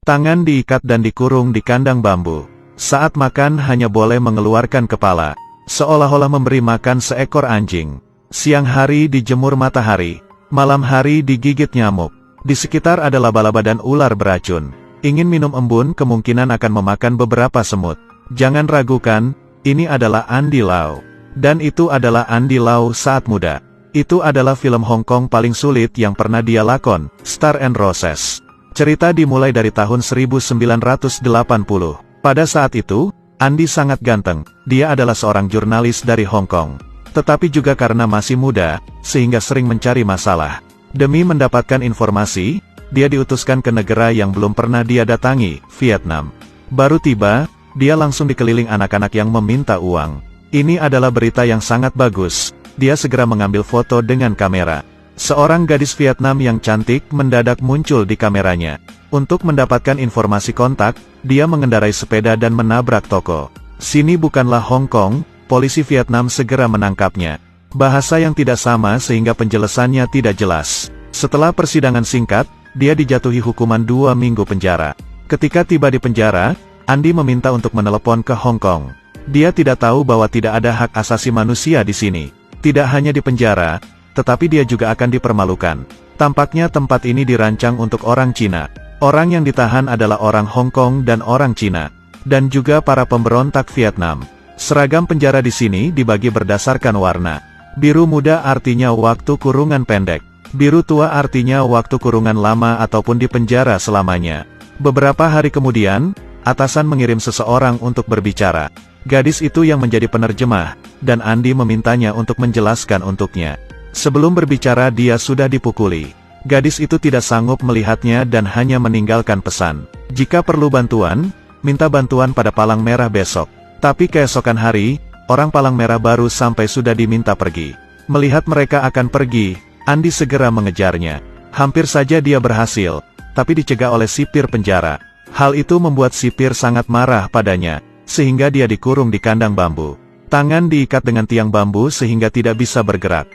Tangan diikat dan dikurung di kandang bambu. Saat makan hanya boleh mengeluarkan kepala, seolah-olah memberi makan seekor anjing. Siang hari dijemur matahari, malam hari digigit nyamuk. Di sekitar ada laba-laba dan ular beracun. Ingin minum embun kemungkinan akan memakan beberapa semut. Jangan ragukan, ini adalah Andy Lau. Dan itu adalah Andy Lau saat muda. Itu adalah film Hong Kong paling sulit yang pernah dia lakon, Star and Roses. Cerita dimulai dari tahun 1980. Pada saat itu, Andy sangat ganteng. Dia adalah seorang jurnalis dari Hong Kong. Tetapi juga karena masih muda, sehingga sering mencari masalah. Demi mendapatkan informasi, dia diutuskan ke negara yang belum pernah dia datangi, Vietnam. Baru tiba, dia langsung dikeliling anak-anak yang meminta uang. Ini adalah berita yang sangat bagus. Dia segera mengambil foto dengan kamera. Seorang gadis Vietnam yang cantik mendadak muncul di kameranya. Untuk mendapatkan informasi kontak, dia mengendarai sepeda dan menabrak toko. Sini bukanlah Hong Kong, polisi Vietnam segera menangkapnya. Bahasa yang tidak sama sehingga penjelasannya tidak jelas. Setelah persidangan singkat, dia dijatuhi hukuman 2 minggu penjara. Ketika tiba di penjara, Andy meminta untuk menelepon ke Hong Kong. Dia tidak tahu bahwa tidak ada hak asasi manusia di sini. Tidak hanya di penjara, tetapi dia juga akan dipermalukan. Tampaknya tempat ini dirancang untuk orang Cina. Orang yang ditahan adalah orang Hong Kong dan orang Cina. Dan juga para pemberontak Vietnam. Seragam penjara di sini dibagi berdasarkan warna. Biru muda artinya waktu kurungan pendek. Biru tua artinya waktu kurungan lama ataupun di penjara selamanya. Beberapa hari kemudian, atasan mengirim seseorang untuk berbicara. Gadis itu yang menjadi penerjemah, dan Andy memintanya untuk menjelaskan untuknya. Sebelum berbicara dia sudah dipukuli. Gadis itu tidak sanggup melihatnya dan hanya meninggalkan pesan. Jika perlu bantuan, minta bantuan pada Palang Merah besok. Tapi keesokan hari, orang Palang Merah baru sampai sudah diminta pergi. Melihat mereka akan pergi, Andy segera mengejarnya. Hampir saja dia berhasil, tapi dicegah oleh sipir penjara. Hal itu membuat sipir sangat marah padanya, sehingga dia dikurung di kandang bambu. Tangan diikat dengan tiang bambu sehingga tidak bisa bergerak.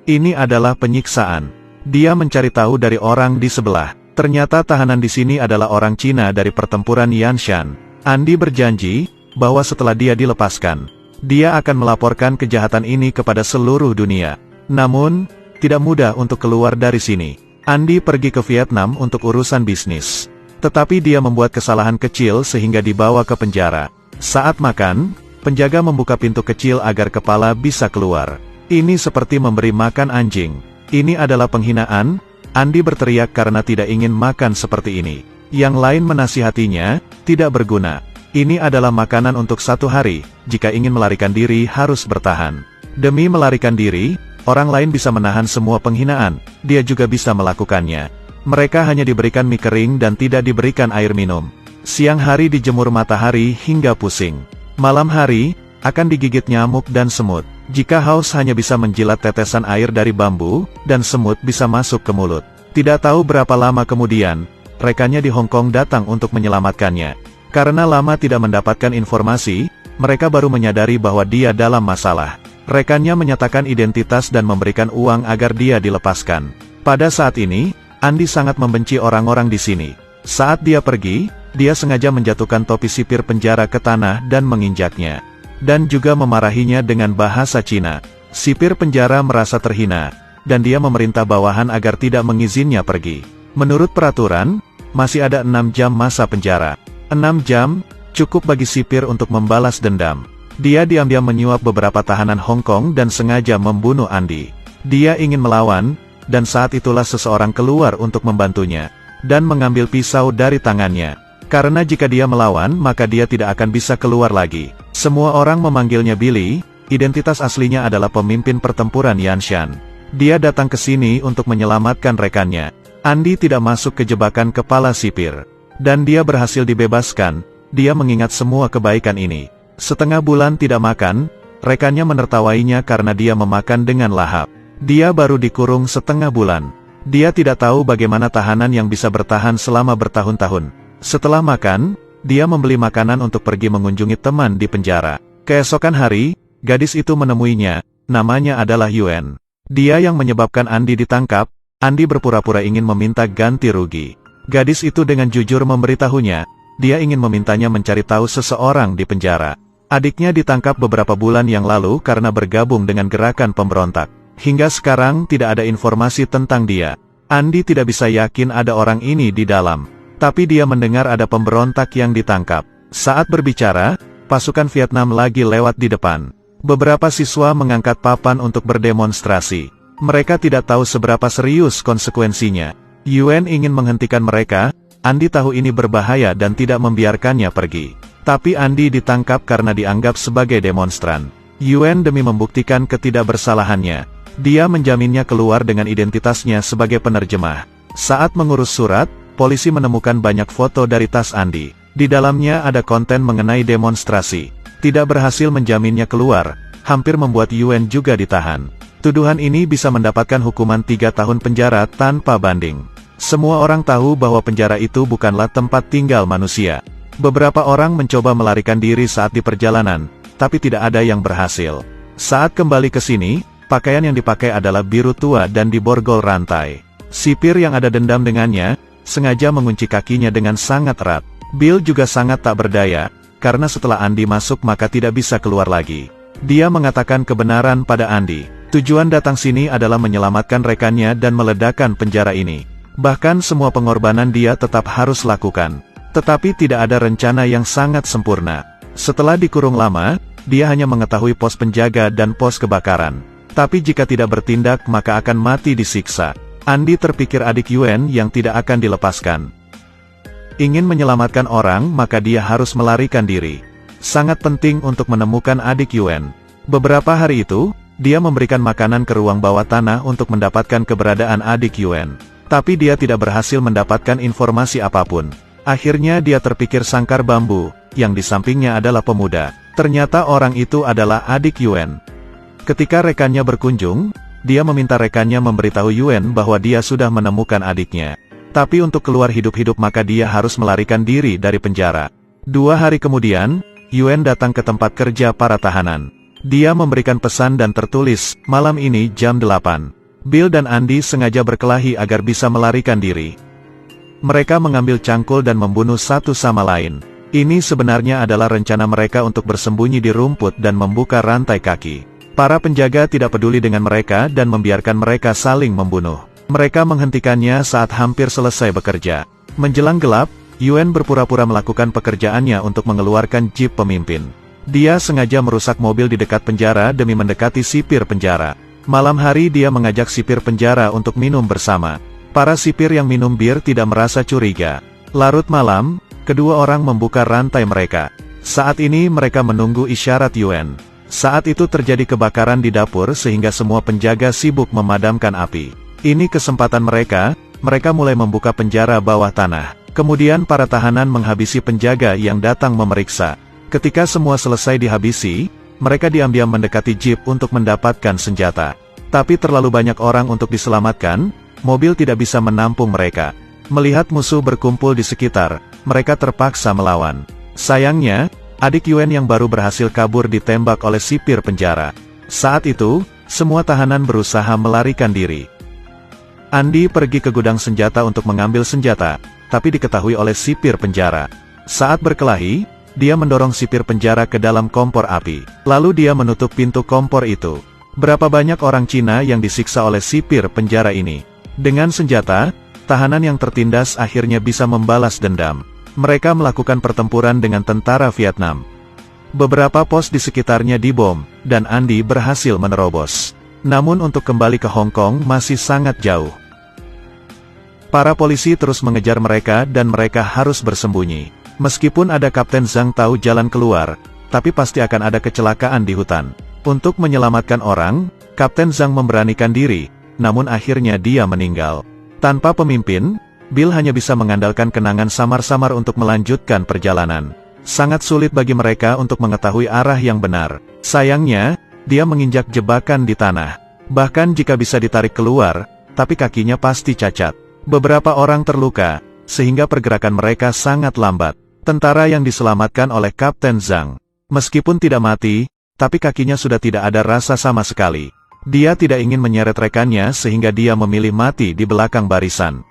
Ini adalah penyiksaan. Dia mencari tahu dari orang di sebelah. Ternyata tahanan di sini adalah orang Cina dari pertempuran Yanshan. Andy berjanji bahwa setelah dia dilepaskan, dia akan melaporkan kejahatan ini kepada seluruh dunia. Namun, tidak mudah untuk keluar dari sini. Andy pergi ke Vietnam untuk urusan bisnis. Tetapi dia membuat kesalahan kecil sehingga dibawa ke penjara. Saat makan, penjaga membuka pintu kecil agar kepala bisa keluar. Ini seperti memberi makan anjing. Ini adalah penghinaan. Andy berteriak karena tidak ingin makan seperti ini. Yang lain menasihatinya, tidak berguna. Ini adalah makanan untuk 1 hari, jika ingin melarikan diri harus bertahan. Demi melarikan diri, orang lain bisa menahan semua penghinaan, dia juga bisa melakukannya. Mereka hanya diberikan mie kering dan tidak diberikan air minum. Siang hari dijemur matahari hingga pusing. Malam hari, akan digigit nyamuk dan semut. Jika haus hanya bisa menjilat tetesan air dari bambu, dan semut bisa masuk ke mulut. Tidak tahu berapa lama kemudian, rekannya di Hong Kong datang untuk menyelamatkannya. Karena lama tidak mendapatkan informasi, mereka baru menyadari bahwa dia dalam masalah. Rekannya menyatakan identitas dan memberikan uang agar dia dilepaskan. Pada saat ini, Andy sangat membenci orang-orang di sini. Saat dia pergi, dia sengaja menjatuhkan topi sipir penjara ke tanah dan menginjaknya. Dan juga memarahinya dengan bahasa Cina. Sipir penjara merasa terhina, dan dia memerintah bawahan agar tidak mengizinnya pergi. Menurut peraturan, masih ada 6 jam masa penjara. 6 jam, cukup bagi sipir untuk membalas dendam. Dia diam-diam menyuap beberapa tahanan Hong Kong dan sengaja membunuh Andy. Dia ingin melawan, dan saat itulah seseorang keluar untuk membantunya, dan mengambil pisau dari tangannya. Karena jika dia melawan maka dia tidak akan bisa keluar lagi. Semua orang memanggilnya Billy, identitas aslinya adalah pemimpin pertempuran Yanshan. Dia datang ke sini untuk menyelamatkan rekannya. Andy tidak masuk ke jebakan kepala sipir. Dan dia berhasil dibebaskan. Dia mengingat semua kebaikan ini. Setengah bulan tidak makan, rekannya menertawainya karena dia memakan dengan lahap. Dia baru dikurung setengah bulan. Dia tidak tahu bagaimana tahanan yang bisa bertahan selama bertahun-tahun. Setelah makan, dia membeli makanan untuk pergi mengunjungi teman di penjara. Keesokan hari, gadis itu menemuinya, namanya adalah Yuen. Dia yang menyebabkan Andy ditangkap. Andy berpura-pura ingin meminta ganti rugi. Gadis itu dengan jujur memberitahunya, dia ingin memintanya mencari tahu seseorang di penjara. Adiknya ditangkap beberapa bulan yang lalu karena bergabung dengan gerakan pemberontak. Hingga sekarang tidak ada informasi tentang dia. Andi tidak bisa yakin ada orang ini di dalam. Tapi dia mendengar ada pemberontak yang ditangkap. Saat berbicara, pasukan Vietnam lagi lewat di depan. Beberapa siswa mengangkat papan untuk berdemonstrasi. Mereka tidak tahu seberapa serius konsekuensinya. Yuen ingin menghentikan mereka. Andi tahu ini berbahaya dan tidak membiarkannya pergi. Tapi Andi ditangkap karena dianggap sebagai demonstran. Yuen demi membuktikan ketidakbersalahannya. Dia menjaminnya keluar dengan identitasnya sebagai penerjemah. Saat mengurus surat, polisi menemukan banyak foto dari tas Andi. Di dalamnya ada konten mengenai demonstrasi. Tidak berhasil menjaminnya keluar, hampir membuat Yuen juga ditahan. Tuduhan ini bisa mendapatkan hukuman 3 tahun penjara tanpa banding. Semua orang tahu bahwa penjara itu bukanlah tempat tinggal manusia. Beberapa orang mencoba melarikan diri saat di perjalanan, tapi tidak ada yang berhasil. Saat kembali ke sini, pakaian yang dipakai adalah biru tua dan diborgol rantai. Sipir yang ada dendam dengannya, sengaja mengunci kakinya dengan sangat erat. Bill juga sangat tak berdaya, karena setelah Andi masuk maka tidak bisa keluar lagi. Dia mengatakan kebenaran pada Andi. Tujuan datang sini adalah menyelamatkan rekannya dan meledakkan penjara ini. Bahkan semua pengorbanan dia tetap harus lakukan. Tetapi tidak ada rencana yang sangat sempurna. Setelah dikurung lama, dia hanya mengetahui pos penjaga dan pos kebakaran. Tapi jika tidak bertindak maka akan mati disiksa. Andi terpikir adik Yuen yang tidak akan dilepaskan. Ingin menyelamatkan orang maka dia harus melarikan diri. Sangat penting untuk menemukan adik Yuen. Beberapa hari itu, dia memberikan makanan ke ruang bawah tanah untuk mendapatkan keberadaan adik Yuen. Tapi dia tidak berhasil mendapatkan informasi apapun. Akhirnya dia terpikir sangkar bambu, yang di sampingnya adalah pemuda. Ternyata orang itu adalah adik Yuen. Ketika rekannya berkunjung, dia meminta rekannya memberitahu Yuen bahwa dia sudah menemukan adiknya. Tapi untuk keluar hidup-hidup maka dia harus melarikan diri dari penjara. 2 hari kemudian, Yuen datang ke tempat kerja para tahanan. Dia memberikan pesan dan tertulis, malam ini jam 8. Bill dan Andi sengaja berkelahi agar bisa melarikan diri. Mereka mengambil cangkul dan membunuh satu sama lain. Ini sebenarnya adalah rencana mereka untuk bersembunyi di rumput dan membuka rantai kaki. Para penjaga tidak peduli dengan mereka dan membiarkan mereka saling membunuh. Mereka menghentikannya saat hampir selesai bekerja. Menjelang gelap, Yuen berpura-pura melakukan pekerjaannya untuk mengeluarkan jeep pemimpin. Dia sengaja merusak mobil di dekat penjara demi mendekati sipir penjara. Malam hari dia mengajak sipir penjara untuk minum bersama. Para sipir yang minum bir tidak merasa curiga. Larut malam, kedua orang membuka rantai mereka. Saat ini mereka menunggu isyarat Yuen. Saat itu terjadi kebakaran di dapur sehingga semua penjaga sibuk memadamkan api. Ini kesempatan mereka mulai membuka penjara bawah tanah. Kemudian para tahanan menghabisi penjaga yang datang memeriksa. Ketika semua selesai dihabisi, mereka diam-diam mendekati jeep untuk mendapatkan senjata. Tapi terlalu banyak orang untuk diselamatkan, mobil tidak bisa menampung mereka. Melihat musuh berkumpul di sekitar, mereka terpaksa melawan. Sayangnya, adik Yuen yang baru berhasil kabur ditembak oleh sipir penjara. Saat itu, semua tahanan berusaha melarikan diri. Andi pergi ke gudang senjata untuk mengambil senjata, tapi diketahui oleh sipir penjara. Saat berkelahi, dia mendorong sipir penjara ke dalam kompor api. Lalu dia menutup pintu kompor itu. Berapa banyak orang Cina yang disiksa oleh sipir penjara ini? Dengan senjata, tahanan yang tertindas akhirnya bisa membalas dendam. Mereka melakukan pertempuran dengan tentara Vietnam. Beberapa pos di sekitarnya dibom, dan Andi berhasil menerobos. Namun untuk kembali ke Hong Kong masih sangat jauh. Para polisi terus mengejar mereka dan mereka harus bersembunyi. Meskipun ada Kapten Zhang tahu jalan keluar, tapi pasti akan ada kecelakaan di hutan. Untuk menyelamatkan orang, Kapten Zhang memberanikan diri, namun akhirnya dia meninggal. Tanpa pemimpin, Bill hanya bisa mengandalkan kenangan samar-samar untuk melanjutkan perjalanan. Sangat sulit bagi mereka untuk mengetahui arah yang benar. Sayangnya, dia menginjak jebakan di tanah. Bahkan jika bisa ditarik keluar, tapi kakinya pasti cacat. Beberapa orang terluka, sehingga pergerakan mereka sangat lambat. Tentara yang diselamatkan oleh Kapten Zhang. Meskipun tidak mati, tapi kakinya sudah tidak ada rasa sama sekali. Dia tidak ingin menyeret rekannya sehingga dia memilih mati di belakang barisan.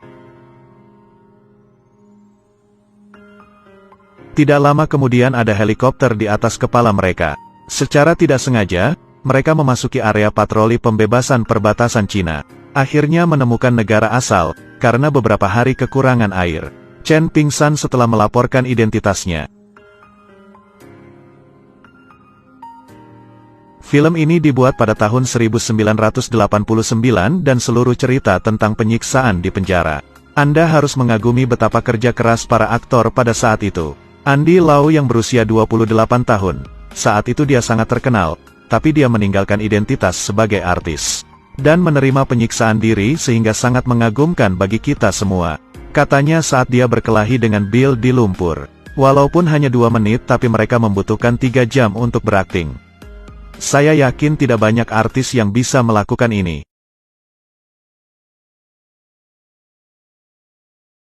Tidak lama kemudian ada helikopter di atas kepala mereka. Secara tidak sengaja, mereka memasuki area patroli pembebasan perbatasan Cina. Akhirnya menemukan negara asal, karena beberapa hari kekurangan air. Chen pingsan setelah melaporkan identitasnya. Film ini dibuat pada tahun 1989 dan seluruh cerita tentang penyiksaan di penjara. Anda harus mengagumi betapa kerja keras para aktor pada saat itu. Andy Lau yang berusia 28 tahun. Saat itu dia sangat terkenal, tapi dia meninggalkan identitas sebagai artis. Dan menerima penyiksaan diri sehingga sangat mengagumkan bagi kita semua. Katanya saat dia berkelahi dengan Bill di lumpur. Walaupun hanya 2 menit tapi mereka membutuhkan 3 jam untuk berakting. Saya yakin tidak banyak artis yang bisa melakukan ini.